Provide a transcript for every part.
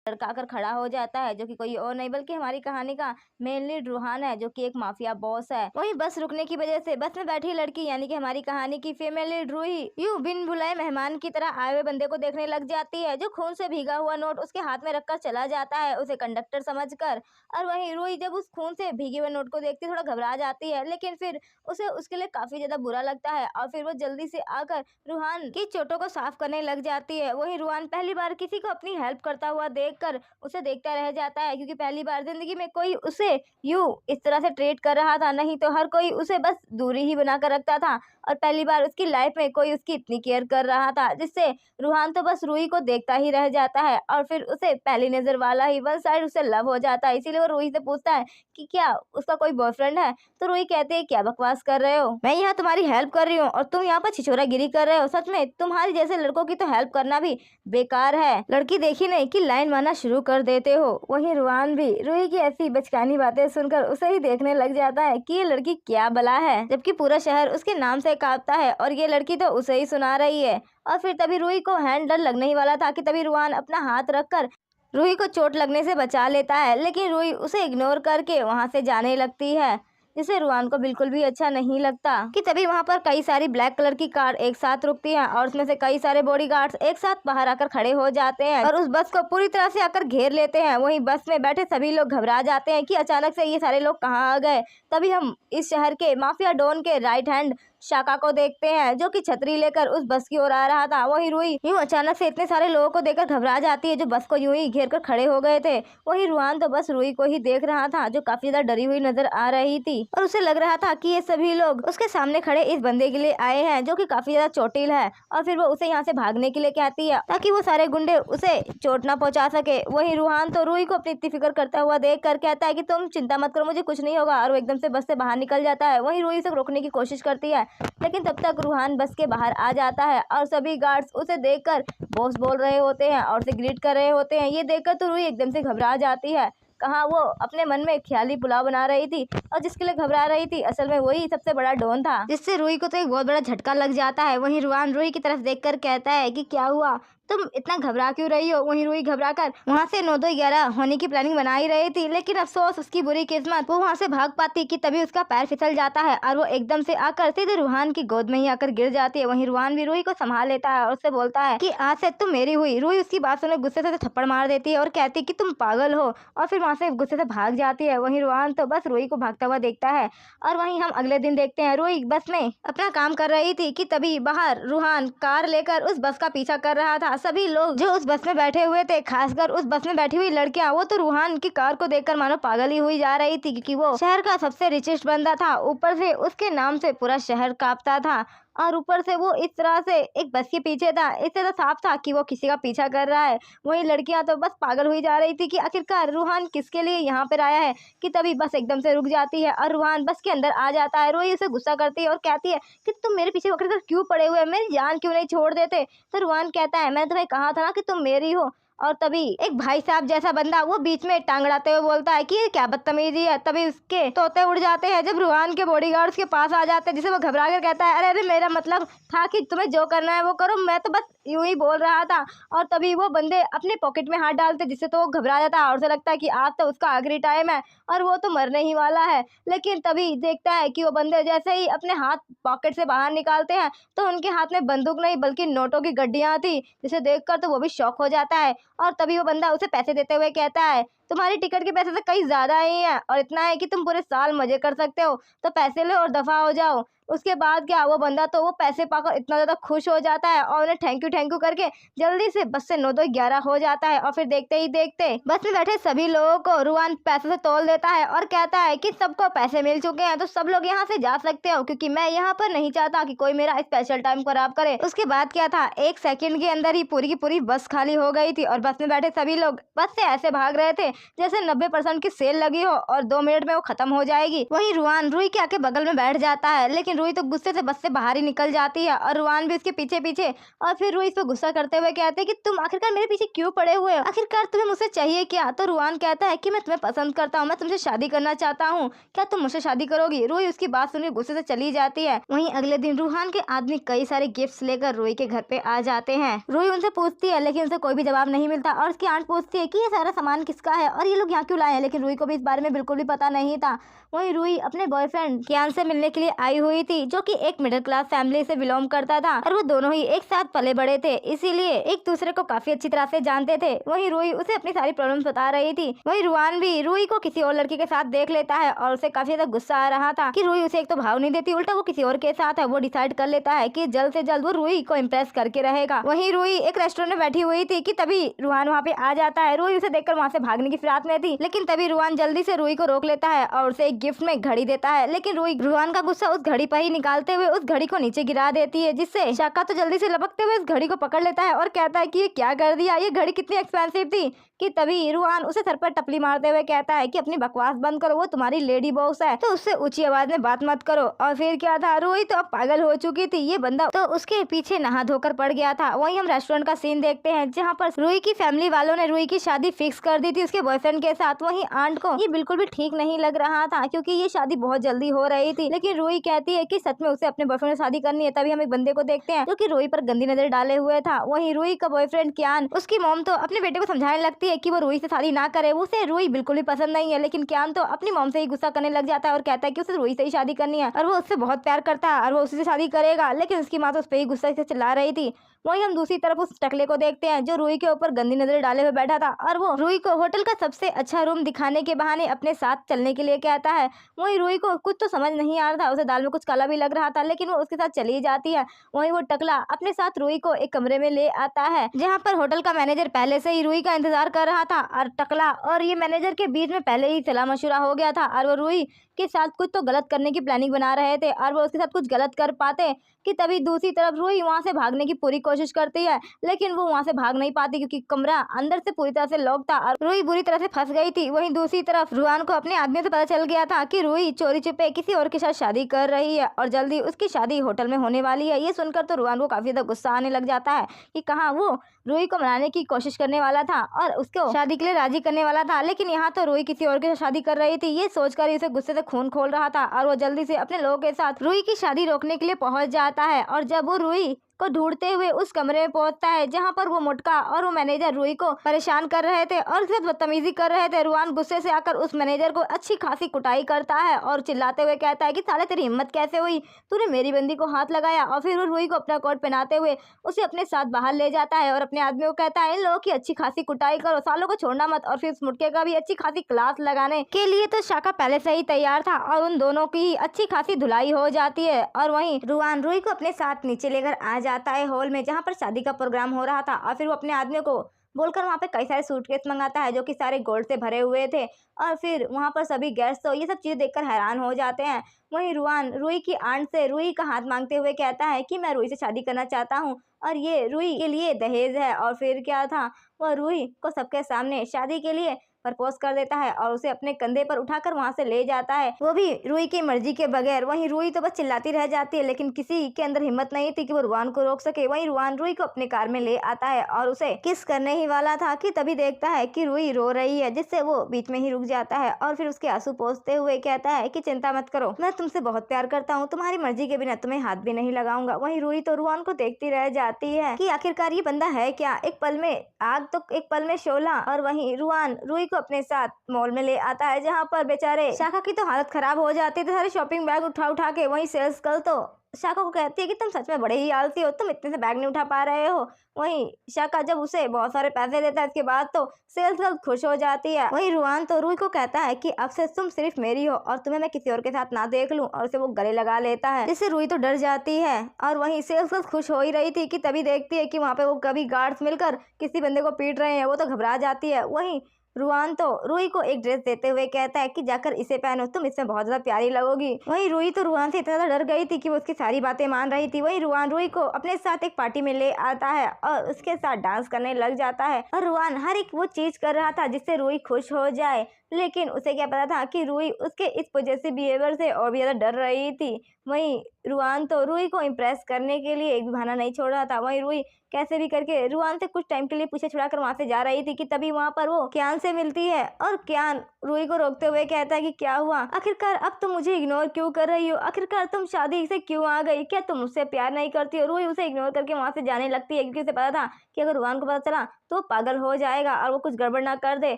लड़का आकर खड़ा हो जाता है, जो कि कोई और नहीं बल्कि हमारी कहानी का मेन लीड रूहान है, जो कि एक माफिया बॉस है। वहीं बस रुकने की वजह से बस में बैठी लड़की यानी कि हमारी कहानी की फीमेल लीड रूही यूं बिन बुलाए मेहमान की तरह आए हुए बंदे को देखने लग जाती है, जो खून से भीगा हुआ नोट उसके हाथ में रखकर चला जाता है उसे कंडक्टर समझकर। और वहीं रूही जब उस खून से भीगे हुए नोट को देखती थोड़ा घबरा जाती है, लेकिन फिर उसे उसके लिए काफी ज्यादा बुरा लगता है और फिर वो जल्दी से आकर रूहान की चोटों को साफ करने लग जाती है। वहीं रूहान पहली बार किसी को अपनी हेल्प करता हुआ देखकर उसे देखता रह जाता है, क्योंकि पहली बार जिंदगी में कोई उसे यूं इस तरह से ट्रीट कर रहा था। नहीं तो हर कोई उसे बस दूरी ही बनाकर रखता था, और पहली बार उसकी लाइफ में कोई उसकी इतनी केयर कर रहा था, जिससे रूहान तो बस रूही को देखता ही रह जाता है और फिर उसे पहली नजर वाला ही वन साइड उससे लव हो जाता है। इसीलिए वो रूही से पूछता है कि क्या उसका कोई बॉयफ्रेंड है। तो रूही कहती है क्या बकवास कर रहे हो, मैं यहाँ तुम्हारी हेल्प कर रही हूँ और तुम यहाँ पर छिछोरागिरी कर रहे हो। सच में तुम्हारी जैसे लड़कों की तो हेल्प करना भी बेकार है। लड़की देखी नहीं कि लाइन मारना शुरू कर देते हो। वहीं रूहान भी रूही की ऐसी बचकानी बातें सुनकर उसे ही देखने लग जाता है कि ये लड़की क्या बला है, जबकि पूरा शहर उसके नाम से कांपता है और ये लड़की तो उसे ही सुना रही है। और फिर तभी रूही को हैंड डर लगने ही वाला था कि तभी रूहान अपना हाथ रखकर रूही को चोट लगने से बचा लेता है, लेकिन रूही उसे इग्नोर करके वहां से जाने लगती है, जिससे रूहान को बिल्कुल भी अच्छा नहीं लगता। कि तभी वहां पर कई सारी ब्लैक कलर की कार एक साथ रुकती हैं और उसमें से कई सारे बॉडीगार्ड्स एक साथ बाहर आकर खड़े हो जाते हैं और उस बस को पूरी तरह से आकर घेर लेते हैं। वहीं बस में बैठे सभी लोग घबरा जाते हैं कि अचानक से ये सारे लोग कहाँ आ गए। तभी हम इस शहर के माफिया डॉन के राइट हैंड शाका को देखते हैं, जो कि छतरी लेकर उस बस की ओर आ रहा था। वहीं रूही यूं अचानक से इतने सारे लोगों को देखकर घबरा जाती है, जो बस को यूं ही घेर कर खड़े हो गए थे। वहीं रूहान तो बस रूही को ही देख रहा था, जो काफी ज्यादा डरी हुई नजर आ रही थी और उसे लग रहा था कि ये सभी लोग उसके सामने खड़े इस बंदे के लिए आए हैं, जो कि काफी ज्यादा चोटिल है। और फिर वो उसे यहाँ से भागने के लिए कहती है ताकि वो सारे गुंडे उसे चोट ना पहुंचा सके। वहीं रूहान तो रूही को अपनी इतनी फिक्र करता हुआ देख कर कहता है कि तुम चिंता मत करो, मुझे कुछ नहीं होगा, और वो एकदम से बस से बाहर निकल जाता है। वहीं रूही उसे रोकने की कोशिश करती है, लेकिन तब तक रूहान बस के बाहर आ जाता है और सभी गार्ड्स उसे देखकर बॉस बोल रहे होते हैं और उसे ग्रीट कर रहे होते हैं। ये देखकर तो रूही एकदम से घबरा जाती है। कहाँ वो अपने मन में ख्याली पुलाव बना रही थी और जिसके लिए घबरा रही थी असल में वही सबसे बड़ा डॉन था, जिससे रूही को तो एक बहुत बड़ा झटका लग जाता है। वहीं रूहान रूही की तरफ देखकर कहता है कि क्या हुआ, तुम इतना घबरा क्यों रही हो। वहीं रूही घबरा कर वहाँ से 9-2-11 होने की प्लानिंग बना ही रही थी, लेकिन अफसोस उसकी बुरी किस्मत, वो वहाँ से भाग पाती कि तभी उसका पैर फिसल जाता है और वो एकदम से आकर सीधे रूहान की गोद में ही आकर गिर जाती है। वहीं रूहान भी रूही को संभाल लेता है और उससे बोलता है कि आज से तुम मेरी हुई। रूही उसकी बात सुने गुस्से से थप्पड़ मार देती है और कहती कि तुम पागल हो, और फिर वहाँ से गुस्से से भाग जाती है। वहीं रूहान तो बस रूही को भागता हुआ देखता है। और वहीं हम अगले दिन देखते हैं रूही बस में अपना काम कर रही थी कि तभी बाहर रूहान कार लेकर उस बस का पीछा कर रहा था। सभी लोग जो उस बस में बैठे हुए थे, खासकर उस बस में बैठी हुई लड़कियां, वो तो रूहान की कार को देखकर मानो पागल ही हुई जा रही थी, क्योंकि वो शहर का सबसे रिचेस्ट बंदा था। ऊपर से उसके नाम से पूरा शहर कांपता था और ऊपर से वो इस तरह से एक बस के पीछे था। इससे तो साफ था कि वो किसी का पीछा कर रहा है। वही लड़कियां तो बस पागल हुई जा रही थी कि आखिरकार रूहान किसके लिए यहाँ पर आया है। कि तभी बस एकदम से रुक जाती है और रूहान बस के अंदर आ जाता है। रूही उसे गुस्सा करती है और कहती है कि तुम मेरे पीछे पकड़ कर क्यों पड़े हुए, मेरी जान क्यों नहीं छोड़ देते। तो रूहान कहता है मैंने तुम्हें कहा था ना कि तुम मेरी हो। और तभी एक भाई साहब जैसा बंदा वो बीच में टांग अड़ाते हुए बोलता है कि ये क्या बदतमीजी है। तभी उसके तोते उड़ जाते हैं जब रूहान के बॉडीगार्ड्स के पास आ जाते हैं, जिसे वो घबरा कर कहता है अरे अरे मेरा मतलब था कि तुम्हें जो करना है वो करो, मैं तो बस यूं ही बोल रहा था। और तभी वो बंदे अपने पॉकेट में हाथ डालते, जिससे तो वो घबरा जाता है और उसे लगता है कि आज तो उसका आखिरी टाइम है और वो तो मरने ही वाला है। लेकिन तभी देखता है कि वो बंदे जैसे ही अपने हाथ पॉकेट से बाहर निकालते हैं तो उनके हाथ में बंदूक नहीं बल्कि नोटों की गड्डियां थी, जिसे देखकर तो वो भी शॉक हो जाता है। और तभी वो बंदा उसे पैसे देते हुए कहता है तुम्हारी टिकट के पैसे तो कहीं ज्यादा ही है और इतना है कि तुम पूरे साल मजे कर सकते हो, तो पैसे लो और दफा हो जाओ। उसके बाद क्या वो बंदा तो वो पैसे पाकर इतना ज्यादा खुश हो जाता है और उन्हें थैंक यू करके जल्दी से बस से 9-2-11 हो जाता है। और फिर देखते ही देखते बस में बैठे सभी लोगों को रूहान पैसे से तोल देता है और कहता है कि सबको पैसे मिल चुके हैं तो सब लोग यहाँ से जा सकते हो, क्योंकि मैं यहाँ पर नहीं चाहता कि कोई मेरा स्पेशल टाइम खराब करे। उसके बाद क्या था, 1 सेकंड के अंदर ही पूरी की पूरी बस खाली हो गई थी और बस में बैठे सभी लोग बस से ऐसे भाग रहे थे जैसे 90% की सेल लगी हो और 2 मिनट में वो खत्म हो जाएगी। वहीं रूहान रूही के आके बगल में बैठ जाता है, लेकिन रूही तो गुस्से से बस से बाहर ही निकल जाती है और रुआन भी उसके पीछे पीछे। और फिर रूही इस पर गुस्सा करते हुए कहते हैं कि तुम आखिरकार मेरे पीछे क्यों पड़े हुए हो, आखिरकार तुम्हें मुझसे चाहिए क्या। तो रुआन कहता है कि मैं तुम्हें पसंद करता हूँ, मैं तुमसे शादी करना चाहता हूँ, क्या तुम मुझसे शादी करोगी। रूही उसकी बात सुनकर गुस्से से चली जाती है। वहीं अगले दिन रूहान के आदमी कई सारे गिफ्ट्स लेकर रूही के घर पे आ जाते हैं। रूही उनसे पूछती है लेकिन उनसे कोई भी जवाब नहीं मिलता और उसकी आंट पूछती है कि ये सारा सामान किसका है और ये लोग यहाँ क्यों लाए हैं, लेकिन रूही को भी इस बारे में बिल्कुल भी पता नहीं था। वहीं रूही अपने बॉयफ्रेंड कियान से मिलने के लिए आई हुई थी, जो कि एक मिडिल क्लास फैमिली से बिलोंग करता था और वो दोनों ही एक साथ पले बड़े थे, इसीलिए एक दूसरे को काफी अच्छी तरह से जानते थे। वहीं रूही उसे अपनी सारी प्रॉब्लम्स बता रही थी। वहीं रुआन भी रूही को किसी और लड़की के साथ देख लेता है और उसे काफी ज्यादा गुस्सा आ रहा था कि रूही उसे एक तो भाव नहीं देती, उल्टा वो किसी और के साथ है। वो डिसाइड कर लेता है कि जल्द से जल्द वो रूही को इम्प्रेस करके रहेगा। वहीं रूही एक रेस्टोरेंट में बैठी हुई थी कि तभी रुआन वहाँ पे आ जाता है। रूही उसे देखकर वहाँ से भागने की फिराक में थी, लेकिन तभी रुआन जल्दी से रूही को रोक लेता है और उसे एक गिफ्ट में घड़ी देता है। लेकिन रूही रुआन का गुस्सा उस घड़ी पर ही निकालते हुए उस घड़ी को नीचे गिरा देती है, जिससे शाका तो जल्दी से लपकते हुए इस घड़ी को पकड़ लेता है और कहता है कि ये क्या कर दिया, ये घड़ी कितनी एक्सपेंसिव थी। कि तभी रुआन उसे सर पर टपली मारते हुए कहता है कि अपनी बकवास बंद करो, वो तुम्हारी लेडी बॉस है तो उससे ऊंची आवाज में बात मत करो। और फिर क्या था, रूही तो अब पागल हो चुकी थी, ये बंदा तो उसके पीछे नहा धोकर पड़ गया था। वहीं हम रेस्टोरेंट का सीन देखते हैं जहाँ पर रूही की फैमिली वालों ने रूही की शादी फिक्स कर दी थी उसके बॉयफ्रेंड के साथ। वहीं आंट को ये बिल्कुल भी ठीक नहीं लग रहा था क्योंकि ये शादी बहुत जल्दी हो रही थी, लेकिन रूही कहती है कि सच में उसे अपने बॉयफ्रेंड से शादी करनी है। तभी हम एक बंदे को देखते हैं जो कि रूही पर गंदी नजर डाले हुए था। वहीं रूही का बॉयफ्रेंड कियान, उसकी मॉम तो अपने बेटे को समझाने लगती है कि वो रूही से शादी ना करे, उसे रूही बिल्कुल भी पसंद नहीं है। लेकिन कियान तो अपनी मॉम से ही गुस्सा करने लग जाता है और कहता है कि उसे रूही से ही शादी करनी है और वो उससे बहुत प्यार करता है और वो उसी से शादी करेगा। लेकिन उसकी माँ तो उस पर ही गुस्सा से चिल्ला रही थी। वहीं हम दूसरी तरफ उस टकले को देखते हैं जो रूही के ऊपर गंदी नजर डाले हुए बैठा था और वो रूही को होटल का सबसे अच्छा रूम दिखाने के बहाने अपने साथ चलने के लिए कहता है। वहीं रूही को कुछ तो समझ नहीं आ रहा था, उसे दाल में कुछ काला भी लग रहा था, लेकिन वो उसके साथ चली जाती है। वहीं वो टकला अपने साथ रूही को एक कमरे में ले आता है जहाँ पर होटल का मैनेजर पहले से ही रूही का इंतजार कर रहा था और टकला और ये मैनेजर के बीच में पहले ही सलाह मशुरा हो गया था और वो रूही के साथ कुछ तो गलत करने की प्लानिंग बना रहे थे और वो उसके साथ कुछ गलत कर पाते कि तभी दूसरी तरफ रूही वहां से भागने की पूरी कोशिश करती है, लेकिन वो वहां से भाग नहीं पाती क्योंकि कमरा अंदर से पूरी तरह से लॉक था और रूही बुरी तरह से फंस गई थी। वहीं दूसरी तरफ रुआन को अपने आदमी से पता चल गया था कि रूही चोरी छुपे किसी और के साथ शादी कर रही है और जल्दी उसकी शादी होटल में होने वाली है। ये सुनकर तो रुआन को काफी ज्यादा गुस्सा आने लग जाता है कि कहाँ वो रूही को मनाने की कोशिश करने वाला था और उसको शादी के लिए राजी करने वाला था, लेकिन यहाँ तो रूही किसी और के साथ शादी कर रही थी। ये सोचकर उसे गुस्से से खून खोल रहा था और वो जल्दी से अपने लोगों के साथ रूही की शादी रोकने के लिए पहुंच जाता है और जब वो रूही को ढूंढते हुए उस कमरे में पहुंचता है जहां पर वो मोटका और वो मैनेजर रूही को परेशान कर रहे थे और उसके साथ बदतमीजी कर रहे थे। रुआन गुस्से से आकर उस मैनेजर को अच्छी खासी कुटाई करता है और चिल्लाते हुए कहता है कि साले तेरी हिम्मत कैसे हुई, तूने मेरी बंदी को हाथ लगाया। और फिर वो रूही को अपना कोट पहनाते हुए उसे अपने साथ बाहर ले जाता है और अपने आदमी को कहता है इन लोगों की अच्छी खासी कुटाई करो, सालों को छोड़ना मत। और फिर उस मुटके का भी अच्छी खासी क्लास लगाने के लिए तो शाका पहले से ही तैयार था और उन दोनों की अच्छी खासी धुलाई हो जाती है। और वहीं रुआन रूही को अपने साथ नीचे लेकर आ जाता है हॉल में जहाँ पर शादी का प्रोग्राम हो रहा था और फिर वो अपने आदमी को बोलकर वहाँ पे कई सारे सूटकेस मंगाता है जो कि सारे गोल्ड से भरे हुए थे और फिर वहाँ पर सभी गेस्ट तो ये सब चीज़ देखकर हैरान हो जाते हैं। वहीं रुआन रूही की आंट से रूही का हाथ मांगते हुए कहता है कि मैं रूही से शादी करना चाहता हूँ और ये रूही के लिए दहेज है। और फिर क्या था, वह रूही को सबके सामने शादी के लिए प्रपोज कर देता है और उसे अपने कंधे पर उठाकर वहां से ले जाता है, वो भी रूही की मर्जी के बगैर। वहीं रूही तो बस चिल्लाती रह जाती है लेकिन किसी के अंदर हिम्मत नहीं थी कि वो रुआन को रोक सके। वहीं रुआन रूही को अपने कार में ले आता है और उसे किस करने ही वाला था कि तभी देखता है कि रूही रो रही है, जिससे वो बीच में ही रुक जाता है और फिर उसके आंसू पोंछते हुए कहता है कि चिंता मत करो, मैं तुमसे बहुत प्यार करता हूँ, तुम्हारी मर्जी के बिना तुम्हें हाथ भी नहीं लगाऊंगा। वहीं रूही तो रुआन को देखती रह जाती है कि आखिरकार ये बंदा है क्या, एक पल में आग तो एक पल में शोला। और वहीं रुआन रूही को अपने साथ मॉल में ले आता है जहाँ पर बेचारे शाका की तो हालत खराब हो जाती है, सारे शॉपिंग बैग उठा उठा के। वहीं सेल्स गर्ल तो शाका को कहती है कि तुम सच में बड़े ही आलसी हो, तुम इतने से बैग नहीं उठा पा रहे हो। वहीं शाका जब उसे बहुत सारे पैसे देता है इसके बाद तो सेल्स गर्ल खुश हो जाती है। वहीं रुआन तो रूही को कहता है कि अब से तुम सिर्फ मेरी हो और तुम्हें मैं किसी और के साथ ना देख लूं, और उसे वो गले लगा लेता है जिससे रूही तो डर जाती है। और वहीं सेल्स गर्ल खुश हो ही रही थी कि तभी देखती है कि वहाँ पे वो कभी गार्ड्स मिलकर किसी बंदे को पीट रहे हैं, वो तो घबरा जाती है। वहीं रुआन तो रूही को एक ड्रेस देते हुए कहता है कि जाकर इसे पहनो, तुम इसमें बहुत ज्यादा प्यारी लगोगी। वहीं रूही तो रुआन से इतना ज्यादा डर गई थी कि वो उसकी सारी बातें मान रही थी। वहीं रुआन रूही को अपने साथ एक पार्टी में ले आता है और उसके साथ डांस करने लग जाता है और रुआन हर एक वो चीज कर रहा था जिससे रूही खुश हो जाए, लेकिन उसे क्या पता था कि रूही उसके इस पॉजेसिव बिहेवियर से और भी ज्यादा डर रही थी। वहीं रुआन तो रूही को इम्प्रेस करने के लिए एक भी बहाना नहीं छोड़ रहा था। वहीं रूही कैसे भी करके रुआन से कुछ टाइम के लिए पीछे छुड़ाकर वहां से जा रही थी कि तभी वहां पर वो क्यान से मिलती है और क्यान रूही को रोकते हुए कहता है कि क्या हुआ, आखिरकार अब तुम मुझे इग्नोर क्यों कर रही हो, आखिरकार तुम शादी से क्यों आ गई, क्या तुम मुझसे प्यार नहीं करती हो। रूही उसे इग्नोर करके वहां से जाने लगती है क्योंकि उसे पता था कि अगर रुआन को पता चला तो पागल हो जाएगा और वो कुछ गड़बड़ ना कर दे।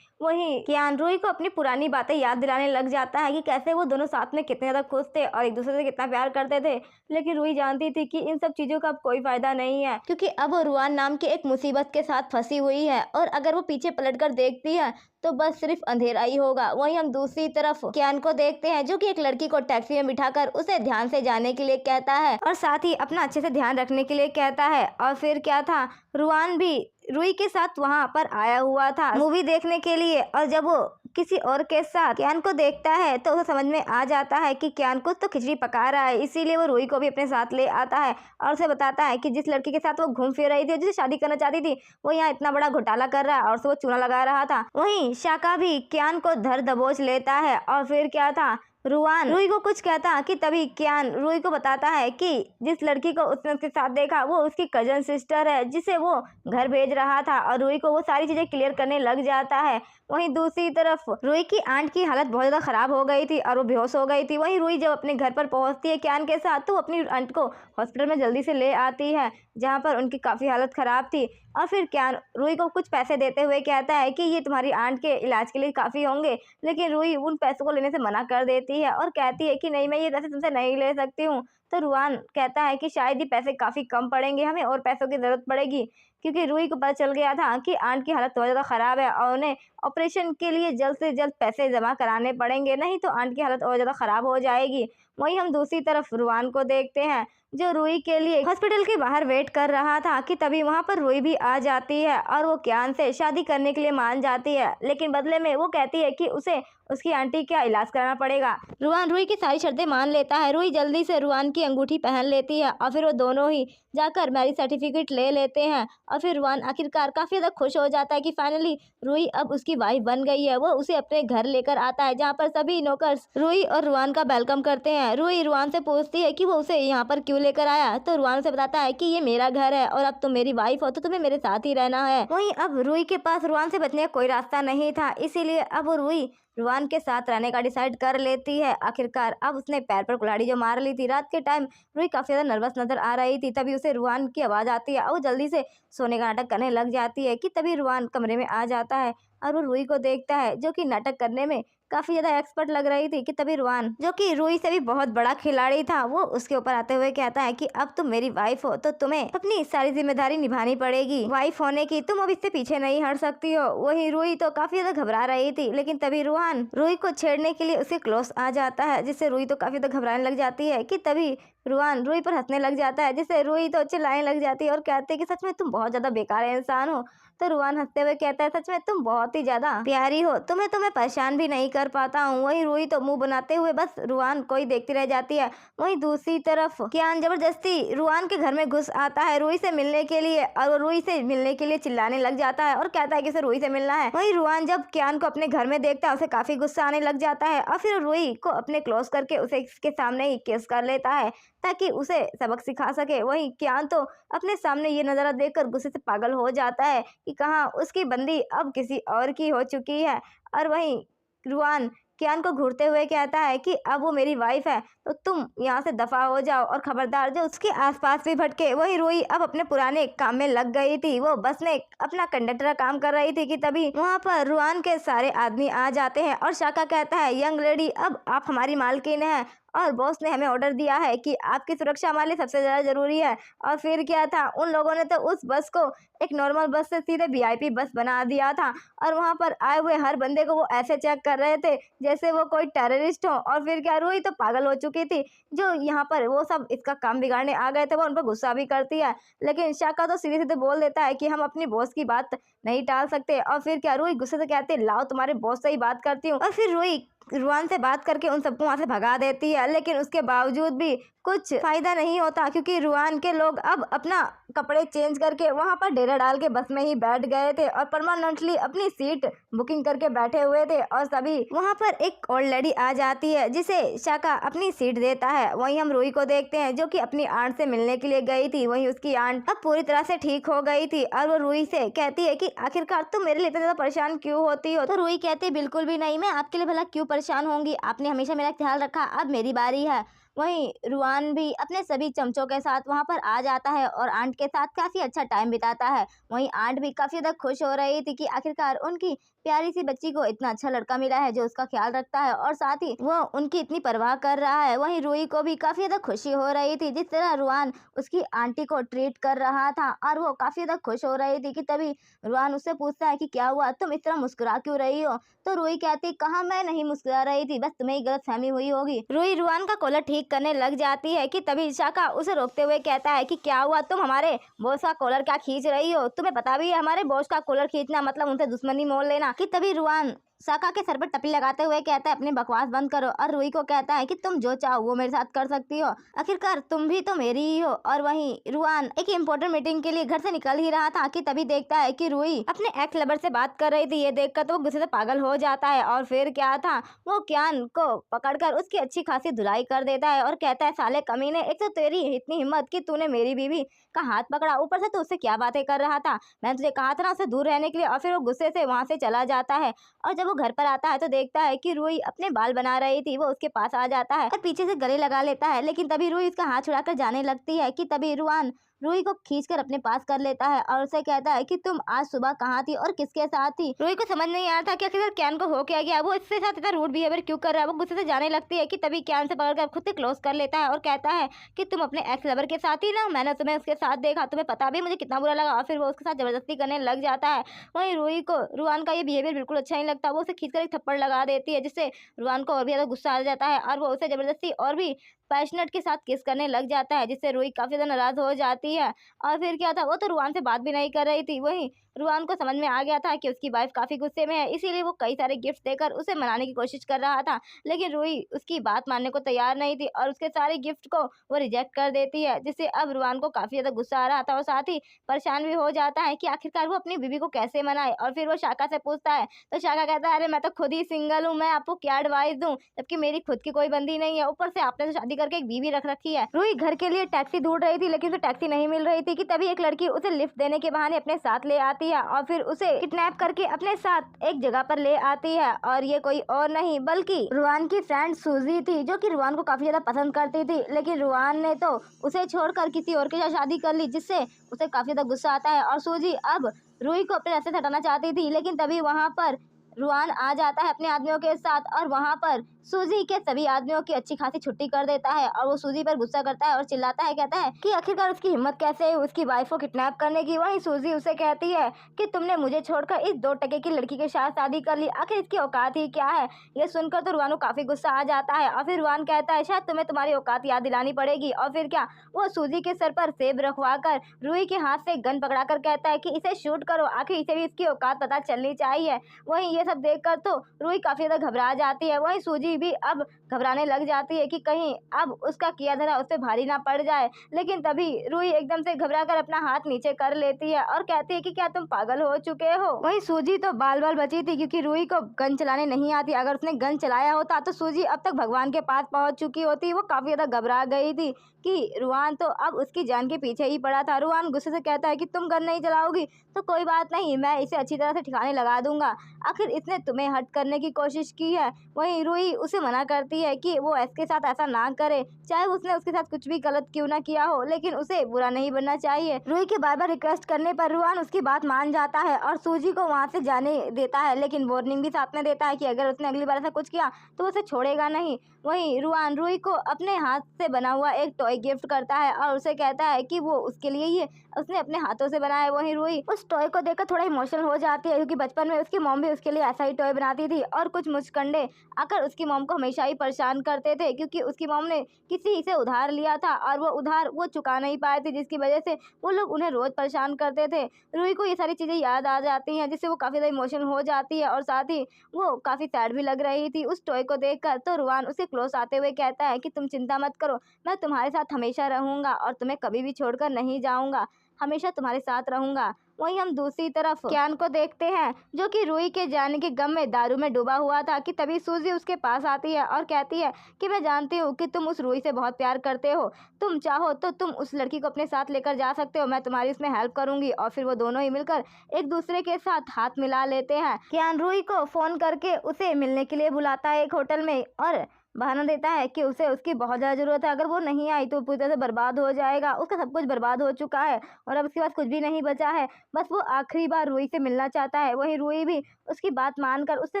वहीं क्यान रूही को अपनी पुरानी बातें याद दिलाने लग जाता है कि कैसे वो दोनों साथ में कितने ज्यादा खुश थे और एक दूसरे से कितना प्यार करते थे, लेकिन रूही जानती थी कि इन सब चीजों का अब कोई फायदा नहीं है क्योंकि अब वो रुआन नाम के एक मुसीबत के साथ फंसी हुई है और अगर वो पीछे पलटकर देखती है तो बस सिर्फ अंधेरा ही होगा। वहीं हम दूसरी तरफ क्यान को देखते हैं जो कि एक लड़की को टैक्सी में बिठाकर उसे ध्यान से जाने के लिए कहता है और साथ ही अपना अच्छे से ध्यान रखने के लिए कहता है। और फिर क्या था, रुआन भी रूही के साथ वहां पर आया हुआ था मूवी देखने के लिए और जब वो किसी और के साथ क्यान को देखता है तो उसे समझ में आ जाता है कि क्यान कुछ तो खिचड़ी पका रहा है, इसीलिए वो रूही को भी अपने साथ ले आता है और उसे बताता है कि जिस लड़की के साथ वो घूम फिर रही थी, जिसे शादी करना चाहती थी, वो यहाँ इतना बड़ा घोटाला कर रहा है और उसे वो चूना लगा रहा था। वहीं शाका भी क्यान को धर दबोच लेता है और फिर क्या था, रुआन रूही को कुछ कहता कि तभी क्यान रूही को बताता है कि जिस लड़की को उसने उसके साथ देखा वो उसकी कजन सिस्टर है जिसे वो घर भेज रहा था और रूही को वो सारी चीजें क्लियर करने लग जाता है। वहीं दूसरी तरफ रूही की आंट की हालत बहुत ज्यादा खराब हो गई थी और वो बेहोश हो गई थी। वहीं रूही जब अपने घर पर पहुंचती है क्यान के साथ तो अपनी आंट को हॉस्पिटल में जल्दी से ले आती है जहाँ पर उनकी काफी हालत खराब थी और फिर क्यान रूही को कुछ पैसे देते हुए कहता है कि ये तुम्हारी आंट के इलाज के लिए काफी होंगे, लेकिन रूही उन पैसों को लेने से मना कर देती है और कहती है कि नहीं, मैं ये पैसे तुमसे नहीं ले सकती हूँ। तो रुआन कहता है कि शायद ये पैसे काफी कम पड़ेंगे, हमें और पैसों की जरूरत पड़ेगी क्योंकि रूही को पता चल गया था कि आंट की हालत बहुत ज्यादा खराब है और उन्हें ऑपरेशन के लिए जल्द से जल्द पैसे जमा कराने पड़ेंगे, नहीं तो आंट की हालत और ज्यादा खराब हो जाएगी। वहीं हम दूसरी तरफ रुआन को देखते हैं जो रूही के लिए हॉस्पिटल के बाहर वेट कर रहा था कि तभी वहां पर रूही भी आ जाती है और वो क्यान से शादी करने के लिए मान जाती है, लेकिन बदले में वो कहती है कि उसे उसकी आंटी का इलाज कराना पड़ेगा। रुआन रूही की सारी शर्तें मान लेता है। रूही जल्दी से रुआन की अंगूठी पहन लेती है और फिर वो दोनों ही जाकर मैरिज सर्टिफिकेट ले लेते हैं और फिर रुआन आखिरकार काफी ज्यादा खुश हो जाता है कि फाइनली रूही अब उसकी वाइफ बन गई है। वो उसे अपने घर लेकर आता है जहाँ पर सभी नौकर्स रूही और रुआन का वेलकम करते हैं। रूही रुआन से पूछती है कि वो उसे यहाँ पर क्यों लेकर आया, तो रुआन उसे बताता है कि ये मेरा घर है और अब तुम मेरी वाइफ हो तो तुम्हें मेरे साथ ही रहना है। वहीं अब रूही के पास रुआन से बचने का कोई रास्ता नहीं था, इसीलिए अब वो रूही रुआन के साथ रहने का डिसाइड कर लेती है। आखिरकार अब उसने पैर पर कुल्हाड़ी जो मार ली थी रात के टाइम, रूही काफी ज्यादा नर्वस नजर आ रही थी। तभी उसे रुआन की आवाज आती है और वो जल्दी से सोने का नाटक करने लग जाती है कि तभी रुआन कमरे में आ जाता है और वो रूही को देखता है जो कि नाटक करने में काफी ज्यादा एक्सपर्ट लग रही थी कि तभी रुआन जो कि रूही से भी बहुत बड़ा खिलाड़ी था वो उसके ऊपर आते हुए कहता है कि अब तुम मेरी वाइफ हो तो तुम्हें अपनी सारी जिम्मेदारी निभानी पड़ेगी, वाइफ होने की तुम अब इससे पीछे नहीं हट सकती हो। वही रूही तो काफी ज्यादा घबरा रही थी, लेकिन तभी रुआन रूही को छेड़ने के लिए उसके क्लोज आ जाता है जिससे रूही तो काफी ज्यादा घबराने लग जाती है कि तभी रुआन रूही पर हंसने लग जाता है जिससे रूही तो चिल्लाने लग जाती है और कहते हैं कि सच में तुम बहुत ज्यादा बेकार इंसान हो। तो रुआन हंसते हुए कहता है सच में तुम बहुत ही ज्यादा प्यारी हो, तुम्हें तो मैं परेशान भी नहीं कर पाता हूँ। वही रूही तो मुंह बनाते हुए बस रुआन को ही देखती रह जाती है। वहीं दूसरी तरफ क्यान जबरदस्ती रुआन के घर में घुस आता है रूही से मिलने के लिए और वो रूही से मिलने के लिए चिल्लाने लग जाता है और कहता है कि उसे रूही से मिलना है। वहीं रुआन जब क्यान को अपने घर में देखता है उसे काफी गुस्सा आने लग जाता है और फिर रूही को अपने क्लोज करके उसे इसके सामने ही किस कर लेता है ताकि उसे सबक सिखा सके। वहीं क्यान तो अपने सामने ये नजारा देखकर गुस्से से पागल हो जाता है कि कहाँ उसकी बंदी अब किसी और की हो चुकी है। और वहीं रुआन क्यान को घूरते हुए कहता है कि अब वो मेरी वाइफ है तो तुम यहाँ से दफा हो जाओ और खबरदार जो उसके आसपास भी भटके। वही रूही अब अपने पुराने काम में लग गई थी, वो बस में अपना कंडक्टर का काम कर रही थी कि तभी वहाँ पर रुआन के सारे आदमी आ जाते हैं और शाका कहता है यंग लेडी अब आप हमारी मालकिन है और बॉस ने हमें ऑर्डर दिया है कि आपकी सुरक्षा हमारे लिए सबसे ज़्यादा ज़रूरी है। और फिर क्या था, उन लोगों ने तो उस बस को एक नॉर्मल बस से सीधे वीआईपी बस बना दिया था और वहाँ पर आए हुए हर बंदे को वो ऐसे चेक कर रहे थे जैसे वो कोई टेररिस्ट हो। और फिर क्या, रूही तो पागल हो चुकी थी। जो यहाँ पर वो सब इसका काम बिगाड़ने आ गए थे वो उन पर गुस्सा भी करती है, लेकिन शाका तो सीधे सीधे बोल देता है कि हम अपनी बॉस की बात नहीं टाल सकते। और फिर क्या, रूही गुस्से से कहती है लाओ तुम्हारे बॉस से ही बात करती हूँ। और फिर रूही रुआन से बात करके उन सबको वहाँ से भगा देती है, लेकिन उसके बावजूद भी कुछ फायदा नहीं होता क्योंकि रुआन के लोग अब अपना कपड़े चेंज करके वहाँ पर डेरा डाल के बस में ही बैठ गए थे और परमानेंटली अपनी सीट बुकिंग करके बैठे हुए थे। और सभी वहाँ पर एक ओल्ड लेडी आ जाती है जिसे शाका अपनी सीट देता है। वहीं हम रूही को देखते हैं जो कि अपनी आंट से मिलने के लिए गई थी। वहीं उसकी आंट अब पूरी तरह से ठीक हो गई थी और वो रूही से कहती है कि आखिरकार तुम मेरे लिए इतना ज्यादा परेशान क्यों होती हो। तो रूही कहती है बिल्कुल भी नहीं, मैं आपके लिए भला क्यों परेशान होंगी, आपने हमेशा मेरा ख्याल रखा, अब मेरी बारी है। वहीं रुआन भी अपने सभी चमचों के साथ वहां पर आ जाता है और आंट के साथ काफी अच्छा टाइम बिताता है। वहीं आंट भी काफी ज्यादा खुश हो रही थी कि आखिरकार उनकी प्यारी सी बच्ची को इतना अच्छा लड़का मिला है जो उसका ख्याल रखता है और साथ ही वो उनकी इतनी परवाह कर रहा है। वहीं रूही को भी काफी ज्यादा खुशी हो रही थी जिस तरह रुआन उसकी आंटी को ट्रीट कर रहा था और वो काफी ज्यादा खुश हो रही थी कि तभी रुआन उससे पूछता है कि क्या हुआ, तुम इस तरह मुस्कुरा क्यों रही हो। तो रूही कहती कहाँ मैं नहीं मुस्कुरा रही थी, बस तुम्हें ही गलतफहमी हुई होगी। रूही रुआन का कॉलर ठीक करने लग जाती है कि तभी शाका उसे रोकते हुए कहता है कि क्या हुआ, तुम हमारे बॉस का कॉलर क्या खींच रही हो, तुम्हें पता भी है हमारे बॉस का कॉलर खींचना मतलब उनसे दुश्मनी मोल लेना। कि तभी रुआन शाका के सर पर टपली लगाते हुए कहता है अपनी बकवास बंद करो और रूही को कहता है कि तुम जो चाहो वो मेरे साथ कर सकती हो, आखिरकार तुम भी तो मेरी ही हो। और वहीं रुआन एक इम्पोर्टेंट मीटिंग के लिए घर से निकल ही रहा था कि तभी देखता है कि रूही अपने एक्स लवर से बात कर रही थी। ये देखकर तो वो गुस्से से पागल हो जाता है और फिर क्या था, वो क्यान को पकड़कर उसकी अच्छी खासी धुलाई कर देता है और कहता है साले कमीने, एक तो तेरी इतनी हिम्मत कि तूने मेरी बीवी का हाथ पकड़ा, ऊपर से तू उससे क्या बातें कर रहा था, मैंने तुझे कहा था ना उससे दूर रहने के लिए। और फिर वो गुस्से से वहां से चला जाता है और जब वो घर पर आता है तो देखता है कि रूही अपने बाल बना रही थी। वो उसके पास आ जाता है और पीछे से गले लगा लेता है, लेकिन तभी रूही उसका हाथ छुड़ाकर जाने लगती है कि तभी रुआन रूही को खींचकर अपने पास कर लेता है और उसे कहता है कि तुम आज सुबह कहाँ थी और किसके साथ थी। रूही को समझ नहीं आ रहा था कि आखिर कैन को हो क्या गया, वो इसके साथ इतना रूड बिहेवियर क्यों कर रहा है। वो गुस्से से जाने लगती है कि तभी कैन से पकड़कर खुद से क्लोज कर लेता है और कहता है कि तुम अपने एक्स लवर के साथ ही ना, मैंने तुम्हें उसके साथ देखा, तुम्हें पता भी मुझे कितना बुरा लगा। और फिर वो उसके साथ जबरदस्ती करने लग जाता है। वहीं रूही को रुआन का ये बिहेवियर बिल्कुल अच्छा नहीं लगता, वो उसे खींचकर एक थप्पड़ लगा देती है जिससे रुआन को और भी ज्यादा गुस्सा आ जाता है और वो उसे जबरदस्ती और भी पैशनेट के साथ किस करने लग जाता है जिससे रूही काफी ज्यादा नाराज हो जाती है। और फिर क्या था, वो तो रुआन से बात भी नहीं कर रही थी। वहीं रुआन को समझ में आ गया था कि उसकी वाइफ काफी गुस्से में है, इसीलिए वो कई सारे गिफ्ट देकर उसे मनाने की कोशिश कर रहा था, लेकिन रूही उसकी बात मानने को तैयार नहीं थी और उसके सारे गिफ्ट को वो रिजेक्ट कर देती है, जिससे अब रुआन को काफी ज्यादा गुस्सा आ रहा था और साथ ही परेशान भी हो जाता है कि आखिरकार वो अपनी बीवी को कैसे मनाए। और फिर वो शाका से पूछता है तो शाका कहता है अरे मैं तो खुद ही सिंगल हूँ, मैं आपको क्या एडवाइस दूं, जबकि मेरी खुद की कोई बंदी नहीं है, ऊपर से आपने तो शादी करके एक बीवी रख रखी है। रूही घर के लिए टैक्सी ढूंढ रही थी लेकिन उसे टैक्सी नहीं मिल रही थी कि तभी एक लड़की उसे लिफ्ट देने के बहाने अपने साथ ले आती है और फिर उसे किडनैप करके अपने साथ एक जगह पर ले आती है। और ये कोई और नहीं बल्कि रुआन की फ्रेंड सूजी थी जो कि रुआन को काफी ज्यादा पसंद करती थी, लेकिन रुआन ने तो उसे छोड़कर किसी और के साथ शादी कर ली जिससे उसे काफी ज्यादा गुस्सा आता है और सूजी अब रूही को अपने रास्ते से हटाना चाहती थी, लेकिन तभी वहां पर रुआन आ जाता है अपने आदमियों के साथ और वहां पर सूजी के सभी आदमियों की अच्छी खासी छुट्टी कर देता है और वो सूजी पर गुस्सा करता है और चिल्लाता है, कहता है कि आखिरकार उसकी हिम्मत कैसे है उसकी वाइफ को किडनैप करने की। वहीं सूजी उसे कहती है कि तुमने मुझे छोड़कर इस 2 टके की लड़की के साथ शादी कर ली, आखिर इसकी औकात ही क्या है। ये सुनकर तो रुआन को काफी गुस्सा आ जाता है और फिर रुआन कहता है शायद तुम्हें तुम्हारी औकात याद दिलानी पड़ेगी। और फिर क्या, वो सूजी के सर पर सेब रखवा कर रूही के हाथ से गन पकड़ा कर कहता है कि इसे शूट करो, आखिर इसे भी इसकी औकात पता चलनी चाहिए। वहीं ये सब देखकर तो रूही काफी ज्यादा घबरा जाती है। वहीं सूजी भी अब घबराने लग जाती है कि कहीं अब उसका किया धरा उस पे भारी ना पड़ जाए, लेकिन तभी रूही एकदम से घबरा कर अपना हाथ नीचे कर लेती है और कहती है कि क्या तुम पागल हो चुके हो। वहीं सूजी तो बाल बाल बची थी क्योंकि रूही को गन चलाने नहीं आती, अगर उसने गन चलाया होता तो सूजी अब तक भगवान के पास पहुंच चुकी होती। वो काफी ज्यादा घबरा गई थी कि रुआन तो अब उसकी जान के पीछे ही पड़ा था। रुआन गुस्से से कहता है कि तुम गन नहीं चलाओगी तो कोई बात नहीं, मैं इसे अच्छी तरह से ठिकाने लगा दूंगा, आखिर इसने तुम्हें हर्ट करने की कोशिश की है। वहीं रूही उसे मना करती है कि वो इसके साथ ऐसा ना करे, चाहे उसने उसके साथ कुछ भी गलत क्यों ना किया हो, लेकिन उसे बुरा नहीं बनना चाहिए। रूही के बार बार रिक्वेस्ट करने पर रुआन उसकी बात मान जाता है और सूजी को वहाँ से जाने देता है, लेकिन वार्निंग भी साथ में देता है कि अगर उसने अगली बार ऐसा कुछ किया तो उसे छोड़ेगा नहीं। वहीं रुआन रूही को अपने हाथ से बना हुआ एक टॉय गिफ्ट करता है और उसे कहता है कि वो उसके लिए ही उसने अपने हाथों से बनाया है। वहीं रूही उस टॉय को देखकर थोड़ा इमोशनल हो जाती है, क्योंकि बचपन में उसकी मॉम भी उसके लिए ऐसा ही टॉय बनाती थी और कुछ मुचकंडे आकर उसकी मॉम को हमेशा ही परेशान करते थे, क्योंकि उसकी मॉम ने किसी से उधार लिया था और वो उधार वो चुका नहीं पाए थे, जिसकी वजह से वो लोग उन्हें रोज परेशान करते थे। रूही को ये सारी चीजें याद आ जाती हैं, जिससे वो काफी ज्यादा इमोशनल हो जाती है और साथ ही वो काफी सैड भी लग रही थी उस टॉय को देखकर। तो रुआन उसे क्लोज आते हुए कहता है कि तुम चिंता मत करो, मैं तुम्हारे साथ हमेशा रहूंगा और तुम्हें कभी भी छोड़कर नहीं जाऊंगा, हमेशा तुम्हारे साथ रहूंगा। वहीं हम दूसरी तरफ क्यान को देखते हैं, जो कि रूही के जाने के गम में दारू में डूबा हुआ था, कि तभी सूजी उसके पास आती है और कहती है कि मैं जानती हूँ कि तुम उस रूही से बहुत प्यार करते हो, तुम चाहो तो तुम उस लड़की को अपने साथ लेकर जा सकते हो, मैं तुम्हारी उसमें हेल्प करूंगी। और फिर वो दोनों ही मिलकर एक दूसरे के साथ हाथ मिला लेते हैं। क्यान रूही को फोन करके उसे मिलने के लिए बुलाता है एक होटल में और बहाना देता है कि उसे उसकी बहुत ज़्यादा ज़रूरत है, अगर वो नहीं आई तो पूरी तरह से बर्बाद हो जाएगा, उसका सब कुछ बर्बाद हो चुका है और अब उसके पास कुछ भी नहीं बचा है, बस वो आखिरी बार रूही से मिलना चाहता है। वहीं रूही भी उसकी बात मानकर उससे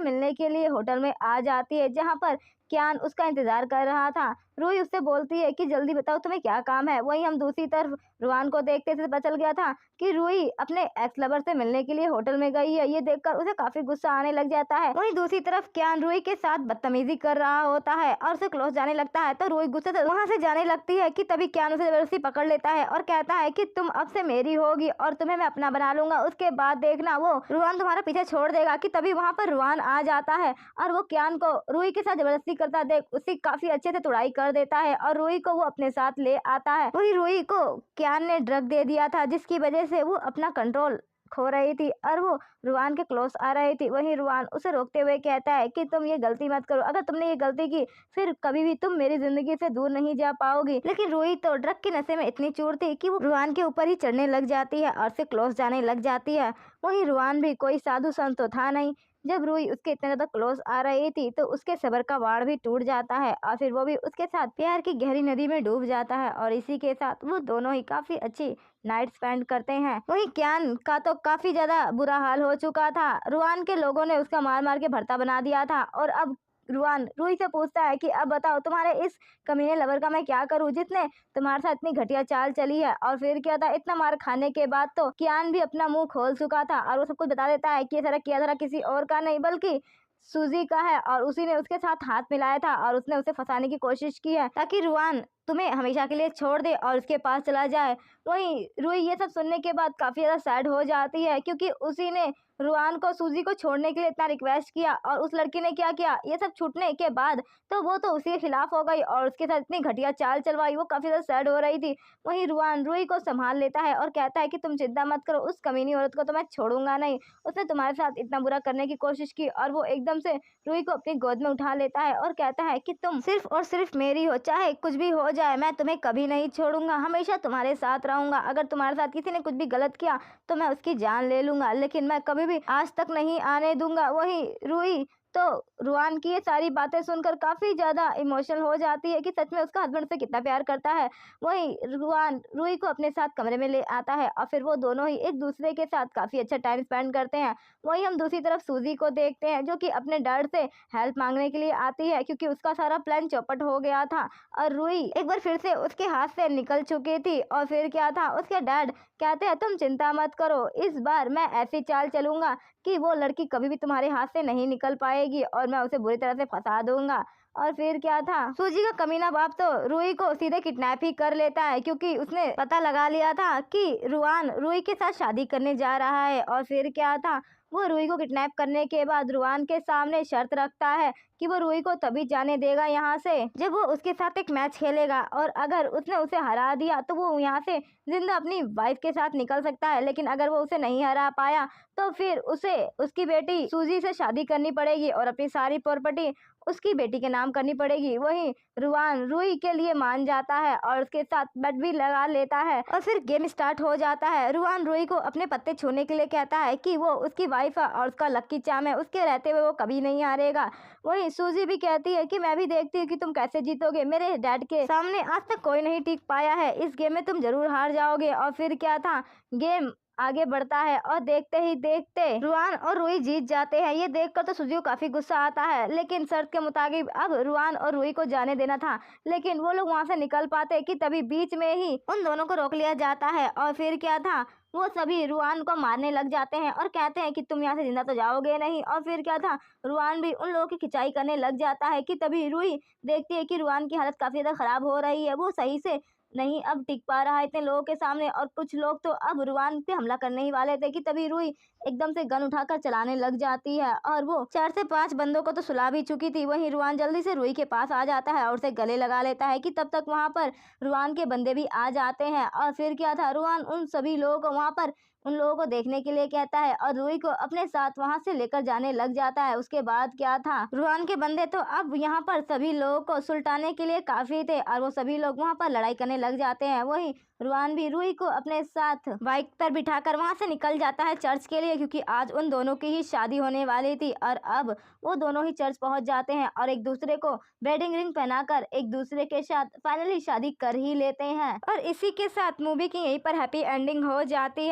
मिलने के लिए होटल में आ जाती है, जहाँ पर क्यान उसका इंतजार कर रहा था। रूही उससे बोलती है कि जल्दी बताओ तुम्हें क्या काम है। वहीं हम दूसरी तरफ रुआन को देखते से पता चल गया था कि रूही अपने एक्स लवर से मिलने के लिए होटल में गई है, ये देखकर उसे काफी गुस्सा आने लग जाता है। वहीं दूसरी तरफ क्यान रूही के साथ बदतमीजी कर रहा होता है और उसे क्लोज जाने लगता है, तो रूही गुस्से से वहां से जाने लगती है कि तभी क्यान उसे जबरदस्ती पकड़ लेता है और कहता है कि तुम अब से मेरी होगी और तुम्हें मैं अपना बना लूंगा, उसके बाद देखना वो रुआन तुम्हारा पीछे छोड़ देगा। कि तभी वहां पर रुआन आ जाता है और वो क्यान को रूही के साथ जबरदस्ती करता देख उसे काफी अच्छे से तुड़ाई कर देता है और रूही को वो अपने साथ ले आता है। वही रूही को क्यान ने ड्रग दे दिया था, जिसकी वजह से वो अपना कंट्रोल खो रही थी और वो रुआन के क्लोज आ रही थी। वहीं रुआन उसे रोकते हुए कहता है कि तुम ये गलती मत करो, अगर तुमने ये गलती की फिर कभी भी तुम मेरी जिंदगी से दूर नहीं जा पाओगी। लेकिन रूही तो ड्रग के नशे में इतनी चूर थी कि वो रुआन के ऊपर ही चढ़ने लग जाती है और से क्लोज जाने लग जाती है। वहीं रुआन भी कोई साधु संत तो था नहीं, जब रूही उसके इतने ज्यादा क्लोज आ रही थी तो उसके सबर का वाड़ भी टूट जाता है और फिर वो भी उसके साथ प्यार की गहरी नदी में डूब जाता है और इसी के साथ वो दोनों ही काफी अच्छी नाइट स्पेंड करते हैं। वहीं क्यान का तो काफी ज्यादा बुरा हाल हो चुका था, रुआन के लोगों ने उसका मार मार के भर्ता बना दिया था और अब रुआन रूही से पूछता है कि अब बताओ तुम्हारे इस कमीने लवर का मैं क्या करूं, जिसने तुम्हारे साथ इतनी घटिया चाल चली है। और फिर क्या था, इतना मार खाने के बाद तो क्यान भी अपना मुंह खोल चुका था और वो सब कुछ बता देता है कि ये सारा किया धरा किसी और का नहीं बल्कि सूजी का है और उसी ने उसके साथ हाथ मिलाया था और उसने उसे फंसाने की कोशिश की है ताकि रुआन तुम्हें हमेशा के लिए छोड़ दे और उसके पास चला जाए। वहीं रूही ये सब सुनने के बाद काफी ज्यादा सैड हो जाती है, क्योंकि उसी ने रुआन को सूजी को छोड़ने के लिए इतना रिक्वेस्ट किया और उस लड़की ने क्या किया, ये सब छूटने के बाद तो वो तो उसी के खिलाफ हो गई और उसके साथ इतनी घटिया चाल चलवाई, वो काफी ज्यादा सैड हो रही थी। वहीं रुआन रूही को संभाल लेता है और कहता है कि तुम चिंता मत करो, उस कमीनी औरत को तो मैं छोड़ूंगा नहीं, उसने तुम्हारे साथ इतना बुरा करने की कोशिश की। और वो एकदम से रूही को अपनी गोद में उठा लेता है और कहता है कि तुम सिर्फ और सिर्फ मेरी हो, चाहे कुछ भी हो जाए मैं तुम्हें कभी नहीं छोड़ूंगा, हमेशा तुम्हारे साथ रहूंगा, अगर तुम्हारे साथ किसी ने कुछ भी गलत किया तो मैं उसकी जान ले लूंगा, लेकिन मैं कभी भी आज तक नहीं आने दूंगा। वही रूही तो रुआन की ये सारी बातें सुनकर काफी ज्यादा इमोशनल हो जाती है कि सच में उसका हस्बैंड से कितना प्यार करता है। वही रुआन रूही को अपने साथ कमरे में ले आता है और फिर वो दोनों ही एक दूसरे के साथ काफी अच्छा टाइम स्पेंड करते हैं। वही हम दूसरी तरफ सूजी को देखते हैं, जो कि अपने डैड से हेल्प मांगने के लिए आती है, क्योंकि उसका सारा प्लान चौपट हो गया था और रूही एक बार फिर से उसके हाथ से निकल चुकी थी। और फिर क्या था, उसके डैड कहते हैं तुम चिंता मत करो, इस बार मैं ऐसी चाल चलूंगा कि वो लड़की कभी भी तुम्हारे हाथ से नहीं निकल पाएगी और मैं उसे बुरी तरह से फंसा दूंगा। और फिर क्या था, सूजी का कमीना बाप तो रूही को सीधे किडनैप ही कर लेता है, क्योंकि उसने पता लगा लिया था कि रुआन रूही के साथ शादी करने जा रहा है। और फिर क्या था, वो रूही को किडनैप करने के बाद रुआन के सामने शर्त रखता है कि वो रूही को तभी जाने देगा यहाँ से जब वो उसके साथ एक मैच खेलेगा और अगर उसने उसे हरा दिया तो वो यहाँ से जिंदा अपनी वाइफ के साथ निकल सकता है, लेकिन अगर वो उसे नहीं हरा पाया तो फिर उसे उसकी बेटी सूजी से शादी करनी पड़ेगी और अपनी सारी प्रॉपर्टी उसकी बेटी के नाम करनी पड़ेगी। वहीं रुआन रूही के लिए मान जाता है और उसके साथ बेट भी लगा लेता है और फिर गेम स्टार्ट हो जाता है। रुआन रूही को अपने पत्ते छूने के लिए कहता है कि वो उसकी वाइफ है और उसका लकी चार्म है, उसके रहते हुए वो कभी नहीं हारेगा। वहीं सूजी भी कहती है कि मैं भी देखती हूँ कि तुम कैसे जीतोगे, मेरे डैड के सामने आज तक कोई नहीं टिक पाया है, इस गेम में तुम जरूर हार जाओगे। और फिर क्या था, गेम आगे बढ़ता है और देखते ही देखते रुआन और रुई जीत जाते हैं। ये देखकर तो सुजी को काफी गुस्सा आता है, लेकिन शर्त के मुताबिक अब रुआन और रुई को जाने देना था, लेकिन वो लोग वहां से निकल पाते कि तभी बीच में ही उन दोनों को रोक लिया जाता है। और फिर क्या था, वो सभी रुआन को मारने लग जाते हैं और कहते हैं कि तुम यहाँ से जिंदा तो जाओगे नहीं। और फिर क्या था, रुआन भी उन लोगों की खिंचाई करने लग जाता है कि तभी रुई देखती है कि रुआन की हालत काफी ज्यादा खराब हो रही है, वो सही से नहीं अब टिक पा रहा है इतने लोगों के सामने। और कुछ लोग तो अब रुआन पे हमला करने ही वाले थे कि तभी रुई एकदम से गन उठाकर चलाने लग जाती है और वो 4 से 5 बंदों को तो सुला भी चुकी थी। वहीं रुआन जल्दी से रुई के पास आ जाता है और उसे गले लगा लेता है कि तब तक वहां पर रुआन के बंदे भी आ जाते हैं। और फिर क्या था, रुआन उन सभी लोगों को वहां पर उन लोगों को देखने के लिए कहता है और रुई को अपने साथ वहां से लेकर जाने लग जाता है। उसके बाद क्या था, रुआन के बंदे तो अब यहाँ पर सभी लोगों को सुलटाने के लिए काफी थे और वो सभी लोग वहां पर लड़ाई करने लग जाते हैं। वहीं रुआन भी रुई को अपने साथ बाइक पर बिठाकर वहां से निकल जाता है चर्च के लिए, क्योंकि आज उन दोनों की ही शादी होने वाली थी। और अब वो दोनों ही चर्च पहुंच जाते हैं और एक दूसरे को वेडिंग रिंग पहनाकर एक दूसरे के साथ फाइनली शादी कर ही लेते हैं। और इसी के साथ मूवी की यहीं पर हैप्पी एंडिंग हो जाती है।